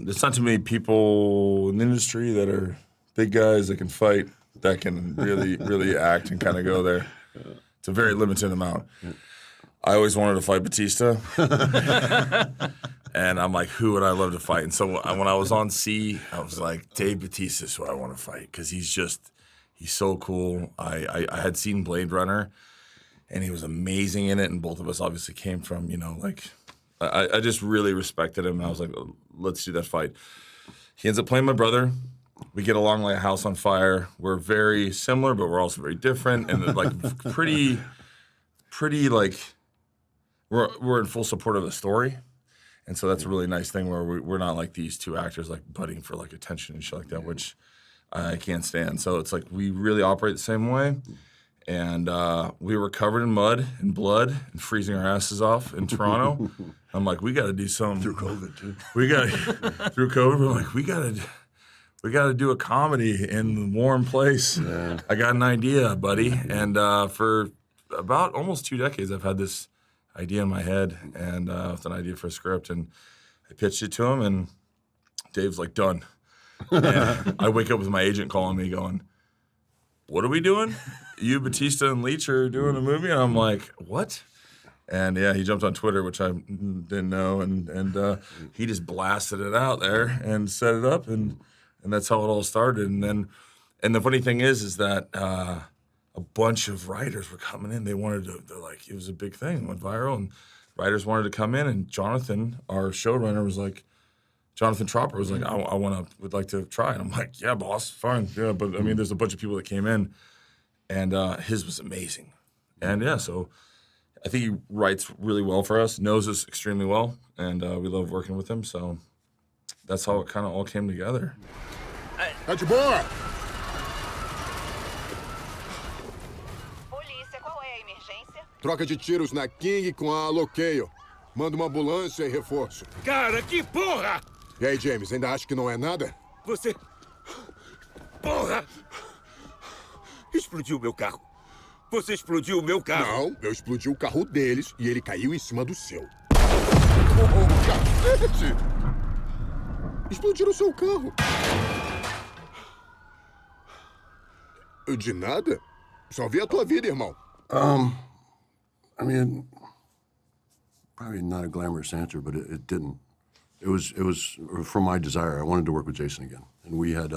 there's not too many people in the industry that are big guys that can fight, that can really act and kind of go there. It's a very limited amount. I always wanted to fight Bautista. And I'm like, who would I love to fight? And so when I was on C, I was like, Dave Bautista is who I want to fight because he's so cool. I had seen Blade Runner, and he was amazing in it, and both of us obviously came from, I just really respected him, and I was like, let's do that fight. He ends up playing my brother. We get along like a house on fire. We're very similar, but we're also very different, and like pretty like we're in full support of the story. And so that's a really nice thing where we're not like these two actors like butting for like attention and shit like that, which I can't stand. So it's like we really operate the same way. And we were covered in mud and blood and freezing our asses off in Toronto. I'm like, we got to do something. Through COVID, too. Through COVID, we're like, we got to do a comedy in the warm place. Yeah. I got an idea, buddy. And for about almost 2 decades, I've had this idea in my head and with an idea for a script, and I pitched it to him, and Dave's like, done. And I wake up with my agent calling me going, what are we doing? You, Bautista, and Leach are doing a movie? And I'm like, what? And yeah, he jumped on Twitter, which I didn't know, and he just blasted it out there and set it up, and that's how it all started. And the funny thing is that a bunch of writers were coming in. They're like, it was a big thing, it went viral, and writers wanted to come in, and Jonathan, our showrunner, was like, Jonathan Tropper was like, I would like to try. And I'm like, yeah, boss, fine. Yeah, but I mean, there's a bunch of people that came in, and his was amazing. And yeah, so I think he writes really well for us, knows us extremely well, and we love working with him. So that's how it kind of all came together. That's your boy. Troca de tiros na King com a Loqueio. Manda uma ambulância e reforço. Cara, que porra! E aí, James, ainda acha que não é nada? Você... Porra! Explodiu o meu carro. Você explodiu o meu carro. Não, eu explodi o carro deles e ele caiu em cima do seu. Oh, cacete! Explodiram o seu carro. De nada. Salvei a tua vida, irmão. I mean, probably not a glamorous answer, but it didn't. It was from my desire. I wanted to work with Jason again, and we had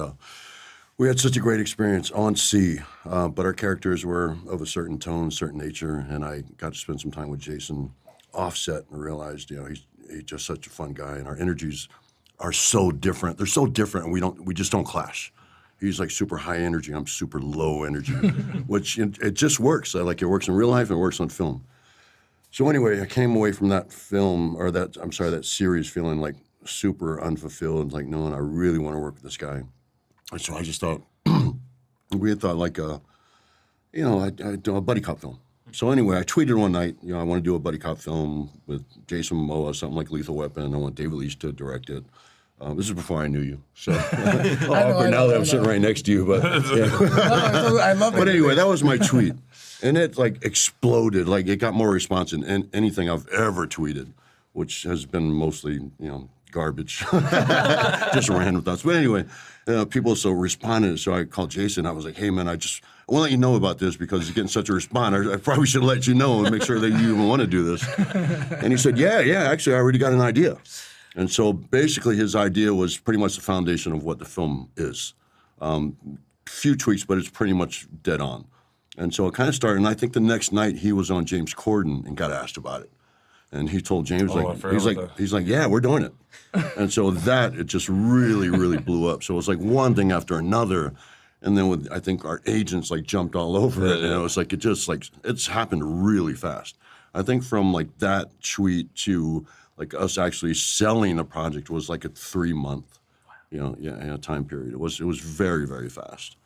such a great experience on sea. But our characters were of a certain tone, certain nature, and I got to spend some time with Jason offset and realized, he's just such a fun guy, and our energies are so different. They're so different, and we just don't clash. He's like super high energy. I'm super low energy, which it just works. It works in real life and it works on film. So anyway, I came away from that that series feeling like super unfulfilled. Like, no, and I really want to work with this guy. And so I just thought, we had thought like I'd do a buddy cop film. So anyway, I tweeted one night, I want to do a buddy cop film with Jason Momoa, something like Lethal Weapon. I want Dave Bautista to direct it. This is before I knew you, so now that I'm sitting right next to you. But yeah. I love it. But anyway, that was my tweet, and it exploded. Like it got more response than anything I've ever tweeted, which has been mostly garbage, just random thoughts. But anyway, people so responded. So I called Jason. I was like, hey man, I want to let you know about this because you're getting such a response. I probably should let you know and make sure that you even want to do this. And he said, yeah, actually, I already got an idea. And so basically his idea was pretty much the foundation of what the film is. Few tweaks, but it's pretty much dead on. And so it kind of started, and I think the next night he was on James Corden and got asked about it. And he told James, he's like, yeah, we're doing it. And so it just really, really blew up. So it was like one thing after another. And then I think our agents jumped all over it. And it was it's happened really fast. I think from that tweet to us actually selling the project was a 3-month, time period. It was very, very fast.